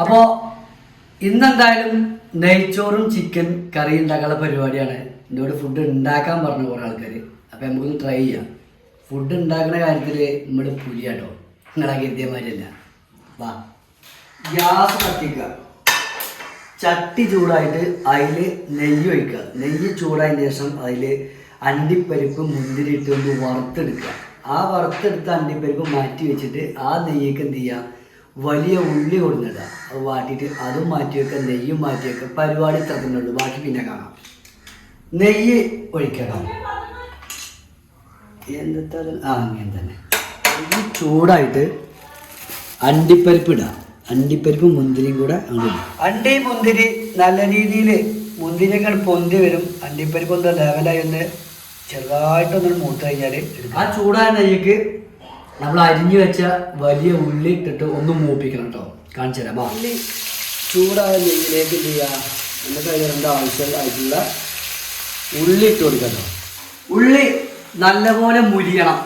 അപ്പോൾ ഇന്നെന്തായാലും നെയ്ച്ചോറും ചിക്കൻ കറി ഉണ്ടാക്കാനുള്ള പരിപാടിയാണ്. എന്നോട് ഫുഡ് ഉണ്ടാക്കാൻ പറഞ്ഞു കുറേ ആൾക്കാർ. അപ്പോൾ നമുക്കൊന്ന് ട്രൈ ചെയ്യാം. ഫുഡ് ഉണ്ടാക്കുന്ന കാര്യത്തിൽ നമ്മുടെ പുലിയാട്ടോ, നിങ്ങളെ കരുതിയ മാതിരിയല്ല. വാ, ഗ്യാസ് കത്തിക്കുക, ചട്ടി ചൂടായിട്ട് അതിൽ നെയ്യ് ഒഴിക്കുക. നെയ്യ് ചൂടായതിന് ശേഷം അതിൽ അണ്ടിപ്പരിപ്പ് മുന്തിരി ഇട്ട് ഒന്ന് വറുത്തെടുക്കുക. ആ വറുത്തെടുത്ത അണ്ടിപ്പരിപ്പ് മാറ്റി വെച്ചിട്ട് ആ നെയ്യൊക്കെ എന്ത് ചെയ്യുക, വലിയ ഉള്ളി കൊടുന്നിടുക. അത് വാട്ടിയിട്ട് അതും മാറ്റി വെക്കുക, നെയ്യും മാറ്റി വെക്കുക. പരിപാടി ഇത്ര തന്നെ ഉള്ളൂ, ബാക്കി പിന്നെ കാണാം. നെയ്യ് ഒഴിക്കണം. എന്താ അങ്ങനെ തന്നെ. നെയ്യ് ചൂടായിട്ട് അണ്ടിപ്പരിപ്പ് ഇടുക. അണ്ടിപ്പരിപ്പ് മുന്തിരിയും കൂടെ അങ്ങനെ ഇടുക. അണ്ടി മുന്തിരി നല്ല രീതിയിൽ മുന്തിരിയൊക്കെ പൊന്തി വരും. അണ്ടിപ്പരിപ്പ് ഒന്ന് ലെവലായി ഒന്ന് ചെറുതായിട്ടൊന്ന് മൂത്ത് കഴിഞ്ഞാൽ ആ ചൂടായ നെയ്യ്ക്ക് നമ്മൾ അരിഞ്ഞു വെച്ച വലിയ ഉള്ളി ഇട്ടിട്ട് ഒന്ന് മൂപ്പിക്കണം കേട്ടോ. കാണിച്ചു തരാം. ഉള്ളി ചൂടായ നെയ്യിലേക്ക് എന്ത് ചെയ്യുക, നമുക്ക് അതിൻ്റെ ആവശ്യമായിട്ടുള്ള ഉള്ളി ഇട്ട് കൊടുക്കാം കേട്ടോ. ഉള്ളി നല്ലപോലെ മുരിയണം,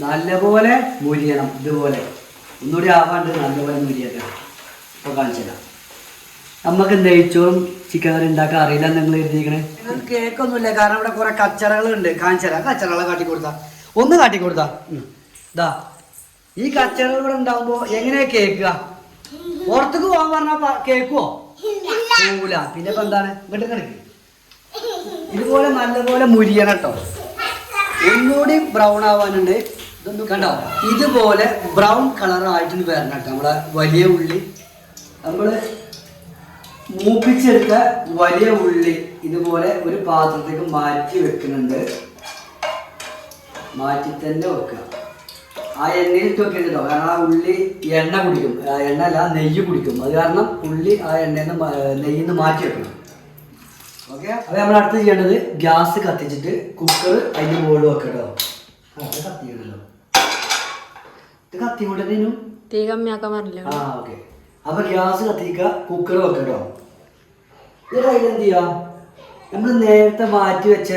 നല്ലപോലെ മുരിയണം. ഇതുപോലെ ഒന്നുകൂടി ആവാണ്ട് നല്ലപോലെ മുരിയട്ടെ. ഇപ്പോൾ കാണിച്ചു തരാം. നമുക്ക് നെയ്ച്ചോറും ചിക്കൻ കറി ഉണ്ടാക്കാൻ അറിയില്ല നിങ്ങൾ എഴുതിയിരിക്കണേ. കേക്കൊന്നുമില്ല, കാരണം ഇവിടെ കുറെ കച്ചറകളുണ്ട്. കാണിച്ചു തരാം. കച്ചറകളെ കാട്ടിക്കൊടുത്താ, ഒന്ന് കാട്ടിക്കൊടുത്താ. ഇതാ ഈ കച്ചറകൾ ഇവിടെ ഉണ്ടാവുമ്പോ എങ്ങനെയാ കേക്കുക? പുറത്തേക്ക് പോകാൻ പറഞ്ഞാ കേക്കുവോ? പോകൂല. പിന്നെ ഇപ്പൊ എന്താണ് ഇങ്ങോട്ട് കിടക്ക്. ഇതുപോലെ നല്ലപോലെ മുരിയണം കേട്ടോ. ഒന്നുകൂടി ബ്രൗൺ ആവാനുണ്ട്. ഇതൊന്നും കണ്ടോ, ഇതുപോലെ ബ്രൗൺ കളർ ആയിട്ട് വരണം കേട്ടോ. നമ്മളെ വലിയ ഉള്ളി നമ്മള് മൂപ്പിച്ചെടുത്ത വലിയ ഉള്ളി ഇതുപോലെ ഒരു പാത്രത്തേക്ക് മാറ്റി വെക്കുന്നുണ്ട്. മാറ്റി തന്നെ വെക്കുക. ആ എണ്ണയിൽ ഇട്ട് വെക്കരുതോ, കാരണം ആ ഉള്ളി എണ്ണ കുടിക്കും. എണ്ണ അല്ല, നെയ്യ് കുടിക്കും. അത് കാരണം ഉള്ളി ആ എണ്ണയിൽ നിന്ന് നെയ്യിൽ നിന്ന് മാറ്റി വെക്കണം. ഓക്കെ. അപ്പോൾ നമ്മൾ അടുത്ത് ചെയ്യേണ്ടത് ഗ്യാസ് കത്തിച്ചിട്ട് കുക്കർ അതിൻ്റെ മുകളിൽ വെക്കട്ടോ. അത് കത്തിക്കണല്ലോ, ഇത് കത്തി കൊണ്ടു തീ കമ്മിയാക്കാൻ പറഞ്ഞില്ല. ആ ഓക്കെ. അപ്പോൾ ഗ്യാസ് കത്തിക്കുക, കുക്കർ വെക്കട്ടോ. എന്നിട്ട് അതിലെന്ത് ചെയ്യുക, നമ്മൾ നേരത്തെ മാറ്റി വെച്ച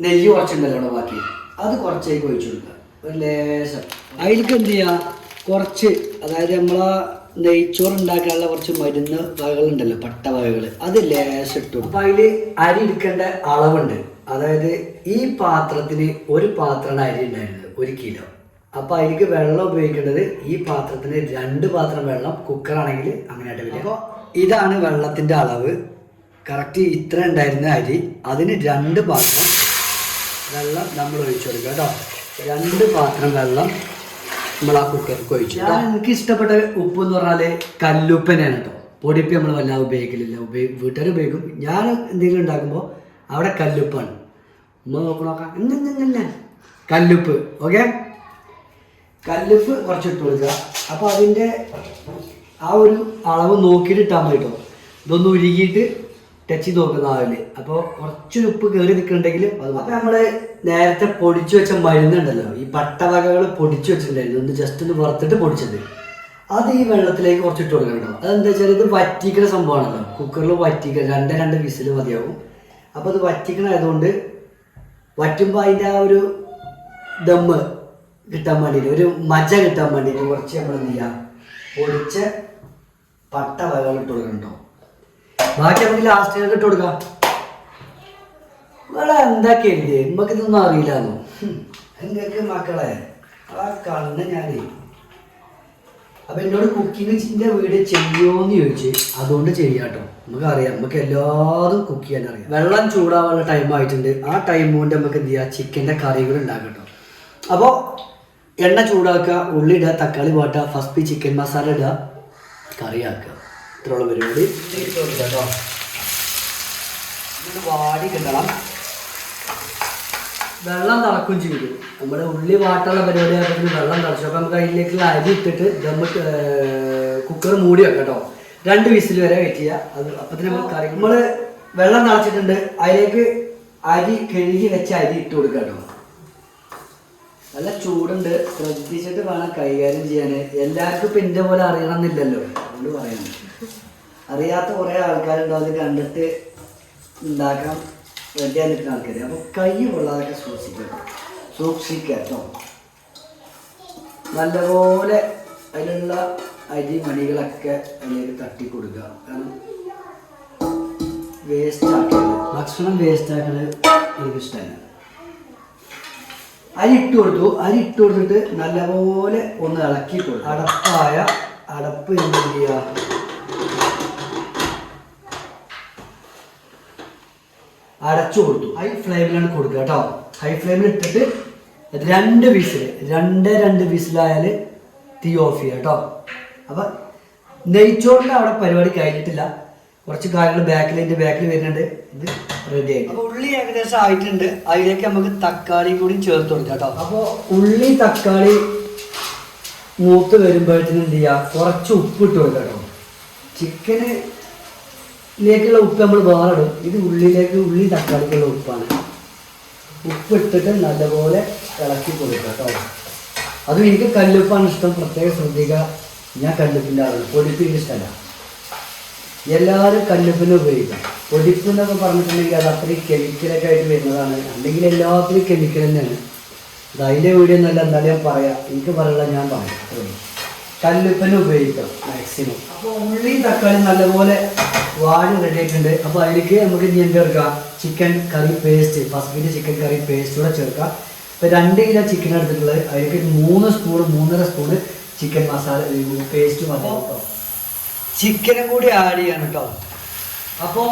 നെയ്യ് കുറച്ചുണ്ടല്ലോ അവിടെ ബാക്കി, അത് കുറച്ചേക്ക് ഒഴിച്ചു കൊടുക്കുക. ഒരു ലേശം അതിലേക്ക് എന്ത് ചെയ്യുക, കുറച്ച്, അതായത് നമ്മളാ നെയ്ച്ചോറ് ഉണ്ടാക്കാനുള്ള കുറച്ച് മരുന്ന് വകകളുണ്ടല്ലോ, പട്ട വകകൾ, അത് ലേശം ഇട്ടു. അപ്പം അതിൽ അരി എടുക്കേണ്ട അളവുണ്ട്. അതായത് ഈ പാത്രത്തിന് ഒരു പാത്രമാണ് അരി ഉണ്ടായിരുന്നത്, 1 കിലോ. അപ്പോൾ അതിലേക്ക് വെള്ളം ഉപയോഗിക്കേണ്ടത് ഈ പാത്രത്തിന് 2 പാത്രം വെള്ളം. കുക്കറാണെങ്കിൽ അങ്ങനെ ഇടവില്ല. അപ്പോൾ ഇതാണ് വെള്ളത്തിൻ്റെ അളവ്. കറക്റ്റ് ഇത്ര ഉണ്ടായിരുന്ന അരി, അതിന് 2 പാത്രം വെള്ളം നമ്മൾ ഒഴിച്ചു കൊടുക്കുക കേട്ടോ. 2 പാത്രം വെള്ളം നമ്മൾ ആ കുക്കർക്ക് ഒഴിച്ചു. എനിക്ക് ഇഷ്ടപ്പെട്ട ഉപ്പ് എന്ന് പറഞ്ഞാൽ കല്ലുപ്പനെയാണ് കേട്ടോ. പൊടിപ്പ് നമ്മൾ വല്ലാതെ ഉപയോഗിക്കലില്ല, വീട്ടുകാർ ഉപയോഗിക്കും. ഞാൻ എന്തെങ്കിലും ഉണ്ടാക്കുമ്പോൾ അവിടെ കല്ലുപ്പാണ്. നോക്കാം കല്ലുപ്പ്. ഓക്കെ, കല്ലുപ്പ് കുറച്ചിട്ട് കൊടുക്കുക. അപ്പോൾ അതിൻ്റെ ആ ഒരു അളവ് നോക്കിയിട്ട് ഇട്ടാൽ മതി കേട്ടോ. ഇതൊന്ന് ഉരുകിയിട്ട് ടച്ച് ചെയ്ത് നോക്കുന്ന ആവില്ല. അപ്പോൾ കുറച്ചൊരു ഉപ്പ് കയറി നിൽക്കുന്നുണ്ടെങ്കിൽ അത്. അപ്പോൾ നമ്മൾ നേരത്തെ പൊടിച്ചു വെച്ച മരുന്നുണ്ടല്ലോ, ഈ പട്ടവകകൾ പൊടിച്ചു വെച്ചിട്ടുണ്ടായിരുന്നു, ഒന്ന് ജസ്റ്റ് ഒന്ന് വറുത്തിട്ട് പൊടിച്ചത്, അത് ഈ വെള്ളത്തിലേക്ക് കുറച്ചിട്ട് കൊടുക്കണം കേട്ടോ. അതെന്താ വെച്ചാൽ ഇത് വറ്റിക്കുന്ന സംഭവമാണല്ലോ. കുക്കറിൽ വറ്റിക്കുക, 2 വിസിൽ മതിയാവും. അപ്പോൾ അത് വറ്റിക്കണമായതുകൊണ്ട് വറ്റുമ്പോൾ അതിൻ്റെ ആ ഒരു ദമ്മ് കിട്ടാൻ വേണ്ടിയിട്ട്, ഒരു മജ കിട്ടാൻ വേണ്ടിയിട്ട് കുറച്ച് നമ്മൾ എന്ത് ചെയ്യാം, പൊടിച്ച പട്ട വകകൾ ഇട്ട് കൊടുക്കണ്ടോ. ബാക്കി നമുക്ക് ലാസ്റ്റ് ഇട്ട് കൊടുക്കാം. ഇവിടെ എന്താക്കിയില്ലേ, നമുക്ക് ഇതൊന്നും അറിയില്ലാന്നോ. നിങ്ങൾക്ക് മക്കളെ ആ കണ്ണ് ഞാനേ. അപ്പം എന്നോട് കുക്കിങ്ങിൻ്റെ വീഡിയോ ചെയ്യുമോയെന്ന് ചോദിച്ച്, അതുകൊണ്ട് ചെയ്യാട്ടോ. നമുക്കറിയാം, നമുക്ക് എല്ലാതും കുക്ക് ചെയ്യാൻ അറിയാം. വെള്ളം ചൂടാവാനുള്ള ടൈം ആയിട്ടുണ്ട്. ആ ടൈം കൊണ്ട് നമുക്ക് എന്ത് ചെയ്യുക, ചിക്കൻ്റെ കറികൾ ഉണ്ടാക്കട്ടോ. അപ്പോൾ എണ്ണ ചൂടാക്കുക, ഉള്ളി ഇടുക, തക്കാളി വാട്ടുക, ഫസ്റ്റ് ചിക്കൻ മസാല ഇടുക, കറിയാക്കുക. ഇത്രയുള്ള പരിപാടി കേട്ടോ. വാടി കിട്ടണം, വെള്ളം തിളക്കും ചെയ്തു. നമ്മുടെ ഉള്ളി വാട്ടുള്ള പരിപാടി ആയപ്പോൾ വെള്ളം തിളച്ചു. അപ്പോൾ നമുക്ക് അതിലേക്കുള്ള അരി ഇട്ടിട്ട് കുക്കർ മൂടി വെക്കാം കേട്ടോ. 2 വിസിൽ വരെ വെയിറ്റ് ചെയ്യുക. അത് അപ്പത്തിന് നമ്മൾ കറി നമ്മൾ വെള്ളം തിളച്ചിട്ടുണ്ട്. അതിലേക്ക് അരി കഴുകി വെച്ച അരി ഇട്ട് കൊടുക്കുക കേട്ടോ. നല്ല ചൂടുണ്ട്, ശ്രദ്ധിച്ചിട്ട് വേണം കൈകാര്യം ചെയ്യാൻ. എല്ലാവർക്കും ഇപ്പം എൻ്റെ പോലെ അറിയണമെന്നില്ലല്ലോ, അതുകൊണ്ട് പറയുന്നത്. അറിയാത്ത കുറേ ആൾക്കാരുണ്ടോ, അത് കണ്ടിട്ട് ഉണ്ടാക്കാൻ റെഡിയായി നിൽക്കുന്ന ആൾക്കാർ. അപ്പോൾ കൈ കൊള്ളാതൊക്കെ സൂക്ഷിക്കുക കേട്ടോ. നല്ലപോലെ അതിലുള്ള അരി മണികളൊക്കെ അതിലേക്ക് തട്ടി കൊടുക്കുക. കാരണം വേസ്റ്റ് ആക്കരുത്, ഭക്ഷണം വേസ്റ്റ് ആക്കണത് എനിക്കിഷ്ടമല്ല. അരി ഇട്ട് കൊടുത്തിട്ട് നല്ലപോലെ ഒന്ന് ഇളക്കി കൊടുക്കും. അടപ്പ് എന്ത് ചെയ്യുക, അടച്ചു കൊടുത്തു. ഹൈ ഫ്ലെയിമിലാണ് കൊടുക്കുക കേട്ടോ. ഹൈ ഫ്ലെയിമിൽ ഇട്ടിട്ട് 2 വിസിലായാൽ തീ ഓഫ് ചെയ്യുക കേട്ടോ. അപ്പം നെയ്ച്ചോറിൻ്റെ അവിടെ പരിപാടി കഴിഞ്ഞിട്ടില്ല, കുറച്ച് കാര്യങ്ങൾ ബാക്കിൽ വരുന്നുണ്ട്. ഇത് റെഡി ആയിട്ട് അപ്പോൾ ഉള്ളി ഏകദേശം ആയിട്ടുണ്ട്. അതിലേക്ക് നമുക്ക് തക്കാളി കൂടി ചേർത്ത് കൊടുക്കാം കേട്ടോ. അപ്പോൾ ഉള്ളി തക്കാളി മൂത്ത് വരുമ്പോഴത്തേനും എന്ത് ചെയ്യുക, കുറച്ച് ഉപ്പ് ഇട്ട് കൊടുക്കാം കേട്ടോ. ചിക്കനിലേക്കുള്ള ഉപ്പ് നമ്മൾ വേറെ ഇടും, ഇത് ഉള്ളി തക്കാളിക്കുള്ള ഉപ്പാണ്. ഉപ്പ് ഇട്ടിട്ട് നല്ലപോലെ ഇളക്കി കൊടുക്കുക കേട്ടോ. അതും എനിക്ക് കല്ലുപ്പാണ് ഇഷ്ടം, പ്രത്യേകം ശ്രദ്ധിക്കുക. ഞാൻ കല്ലുപ്പിൻ്റെ ആളാണ്, പൊടിപ്പിൻ്റെ ഇഷ്ടമല്ല. എല്ലാവരും കല്ലുപ്പിനെ ഉപയോഗിക്കാം. പൊടിപ്പ് എന്നൊക്കെ പറഞ്ഞിട്ടുണ്ടെങ്കിൽ അത് അത്രയും കെമിക്കലൊക്കെ ആയിട്ട് വരുന്നതാണ്, അല്ലെങ്കിൽ എല്ലാത്തിനും കെമിക്കൽ തന്നെയാണ്. അത് അതിൻ്റെ വീഡിയോ എന്നല്ല, എന്തായാലും ഞാൻ പറയാം, എനിക്ക് പറയാനുള്ള ഞാൻ പറയാം. അത്രയും കല്ലുപ്പിനെ ഉപയോഗിക്കാം മാക്സിമം. അപ്പോൾ ഉള്ളി തക്കാളി നല്ലപോലെ വാടി റെഡി ആയിട്ടുണ്ട്. അപ്പോൾ അതിലേക്ക് നമുക്ക് ഇനി എന്ത് ചേർക്കാം, ചിക്കൻ കറി പേസ്റ്റ്, ഫസ്റ്റ് ചിക്കൻ കറി പേസ്റ്റ് കൂടെ ചേർക്കാം. ഇപ്പോൾ 2 കിലോ ചിക്കൻ എടുത്തിട്ടുള്ളത്, അതിലേക്ക് 3-3.5 സ്പൂണ് ചിക്കൻ മസാല പേസ്റ്റ് മതി കേട്ടോ. ചിക്കനും കൂടി ആഡ് ചെയ്യണം കേട്ടോ. അപ്പോൾ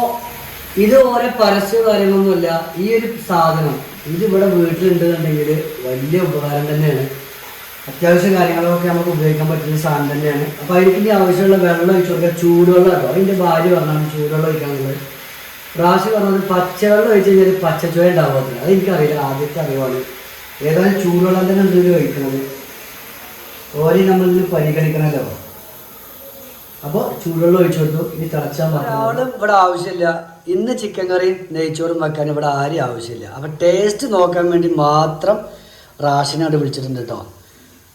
ഇത് ഓരോ പരസ്യ കാര്യങ്ങളൊന്നുമില്ല. ഈ ഒരു സാധനം ഇതിവിടെ വീട്ടിലുണ്ടെന്നുണ്ടെങ്കിൽ വലിയ ഉപകാരം തന്നെയാണ്. അത്യാവശ്യ കാര്യങ്ങളൊക്കെ നമുക്ക് ഉപയോഗിക്കാൻ പറ്റുന്ന സാധനം തന്നെയാണ്. അപ്പോൾ അതിലേക്ക് ഇനി ആവശ്യമുള്ള വെള്ളം ഒഴിച്ചു കൊടുക്കുക. ചൂടുവെള്ളം കേട്ടോ. അതിൻ്റെ ഭാര്യ പറഞ്ഞാൽ ചൂടുവെള്ളം ഒഴിക്കാനുള്ളത്. റാശി പറഞ്ഞത് പച്ചവെള്ളം ഒഴിച്ച് കഴിഞ്ഞാൽ പച്ചച്ചുവ ഉണ്ടാവാത്തില്ല. അതെനിക്കറിയില്ല, ആദ്യത്തെ അറിവാണ്. ഏതായാലും ചൂടുവെള്ളം തന്നെ എന്തെങ്കിലും ഒഴിക്കണത്, ഓരോ നമ്മളിൽ പരിഗണിക്കണമല്ലോ. അപ്പോൾ ചൂടുവെള്ളം ഒഴിച്ചു കൊടുത്തു. ഇനി തിളച്ചാൽ ആളും ഇവിടെ ആവശ്യമില്ല. ഇന്ന് ചിക്കൻ കറിയും നെയ്ച്ചോറും വെക്കാൻ ഇവിടെ ആരും ആവശ്യമില്ല. അപ്പം ടേസ്റ്റ് നോക്കാൻ വേണ്ടി മാത്രം റാഷിനോട് വിളിച്ചിട്ടുണ്ട് കേട്ടോ.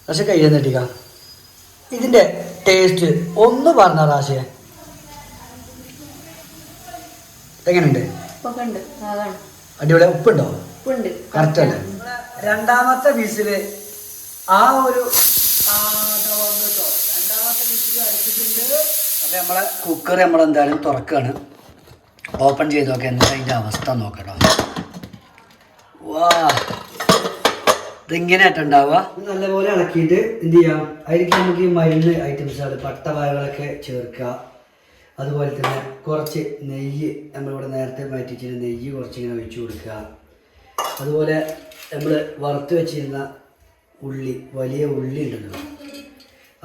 റാഷി കയ്യിൽ നെട്ടിക്ക, ഇതിൻ്റെ ടേസ്റ്റ് ഒന്ന് പറഞ്ഞ റാഷിയെ, എങ്ങനെയുണ്ട്? അടിപൊളി. ഉപ്പുണ്ടോ? കറക്റ്റ് അല്ലേ? രണ്ടാമത്തെ വിസില് ആ ഒരു രണ്ടാമത്തെ വിസില് അടിച്ചിട്ടുണ്ട്. അപ്പം നമ്മളെ കുക്കർ നമ്മളെന്തായാലും തുറക്കുകയാണ്. ഓപ്പൺ ചെയ്ത് നോക്കാം എന്താ അതിൻ്റെ അവസ്ഥ നോക്കട്ടോ. വാ, ഇതിങ്ങനെ ആയിട്ടുണ്ടാവുക. നല്ലപോലെ ഇളക്കിയിട്ട് എന്ത് ചെയ്യാം, അതിലേക്ക് നമുക്ക് ഈ മരുന്ന് ഐറ്റംസുകൾ പട്ടവാഴകളൊക്കെ ചേർക്കുക. അതുപോലെ തന്നെ കുറച്ച് നെയ്യ്, നമ്മളിവിടെ നേരത്തെ മാറ്റിച്ചിട്ട് നെയ്യ് കുറച്ചിങ്ങനെ ഒഴിച്ചു കൊടുക്കുക. അതുപോലെ നമ്മൾ വറുത്ത് വെച്ചിരുന്ന ഉള്ളി, വലിയ ഉള്ളി ഉണ്ടല്ലോ,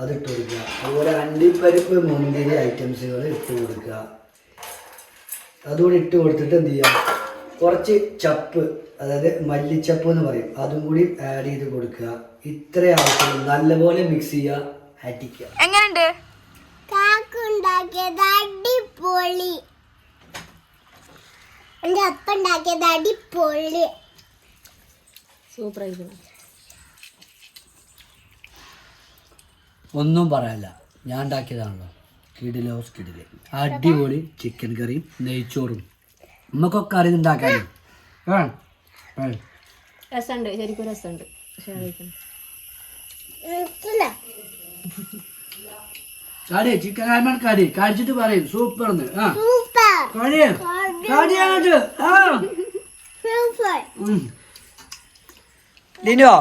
അതിട്ട് കൊടുക്കുക. അതുപോലെ അണ്ടിപ്പരിപ്പ് മുന്തിരി ഐറ്റംസുകൾ ഇട്ട് കൊടുക്കുക. അതുകൂടി ഇട്ട് കൊടുത്തിട്ട് എന്ത് ചെയ്യുക, കുറച്ച് ചപ്പ്, അതായത് മല്ലിച്ചപ്പ് എന്ന് പറയും, അതും കൂടി ആഡ് ചെയ്ത് കൊടുക്കുക. ഇത്ര ആവശ്യം. നല്ലപോലെ മിക്സ് ചെയ്യുക, അടിക്കുക. എങ്ങനെയുണ്ട്? അടിപൊളി. എൻ്റെ അപ്പ ഉണ്ടാക്കിയത് അടിപൊളി, സൂപ്പറായിരുന്നു. ഒന്നും പറയാനില്ല, ഞാൻ ഉണ്ടാക്കിയതാണല്ലോ. കിടില് അടിപൊളി ചിക്കൻ കറിയും നെയ്ച്ചോറും. നമുക്കൊക്കെ അറിയത് ഉണ്ടാക്കാനും രസമുണ്ട്, ശരിക്കും രസമുണ്ട്. കാടി ചിക്കൻ ആൽമൺ കാടി കാടിച്ചിട്ട് പറയും സൂപ്പർന്ന്. ലിനോ,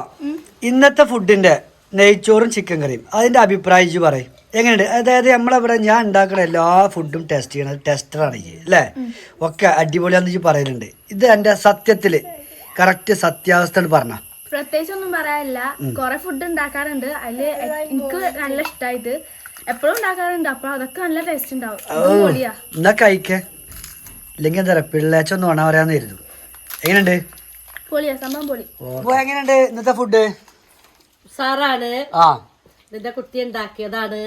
ഇന്നത്തെ ഫുഡിന്റെ നെയ്ച്ചോറും ചിക്കൻ കറിയും അതിന്റെ അഭിപ്രായം പറയും എങ്ങനെയുണ്ട്? അതായത് നമ്മളവിടെ ഞാൻ ഉണ്ടാക്കുന്ന എല്ലാ ഫുഡും ടെസ്റ്റ് ചെയ്യണത് ടെസ്റ്ററാണ് അല്ലേ? ഒക്കെ അടിപൊളിയാന്ന് പറയുന്നുണ്ട്. ഇത് എൻ്റെ സത്യത്തില് കറക്റ്റ് സത്യാവസ്ഥ പറഞ്ഞ പ്രത്യേകിച്ച് ഒന്നും പറയാനില്ല. കൊറേ ഫുഡ് ഉണ്ടാക്കാറുണ്ട്, അതില് എനിക്ക് നല്ല ഇഷ്ടമായിട്ട് എപ്പോഴും ഉണ്ടാക്കാറുണ്ട്. അപ്പൊ അതൊക്കെ നല്ല ടേസ്റ്റ് ഉണ്ടാവും. എന്നാ കഴിക്കേ, ഇല്ലെങ്കിൽ എന്താ പറയാ പിള്ളേച്ചൊന്നും വേണം പറയാന്ന് കരുതും. എങ്ങനെയുണ്ട്? പൊളിയാ, സംഭവം പൊളി. എങ്ങനെയുണ്ട് ഇന്നത്തെ ഫുഡ്? സാറാണ് ആ നിന്റെ കുട്ടി ഉണ്ടാക്കിയതാണ്.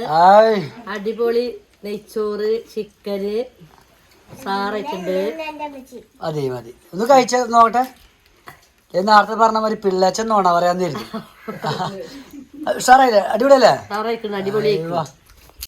അടിപൊളി നെയ്ച്ചോറ് ചിക്കന് സാറായിട്ടുണ്ട്. മതി ഒന്ന് കഴിച്ച നോക്കട്ടെ. നേരത്തെ പറഞ്ഞ മാതിരി പിള്ളേച്ചൊന്നും വേണം പറയാന്ന് കരുതി. സാറായില്ലേ? അടിപൊളിയല്ലേ? സാറായിട്ടുണ്ട്, അടിപൊളി.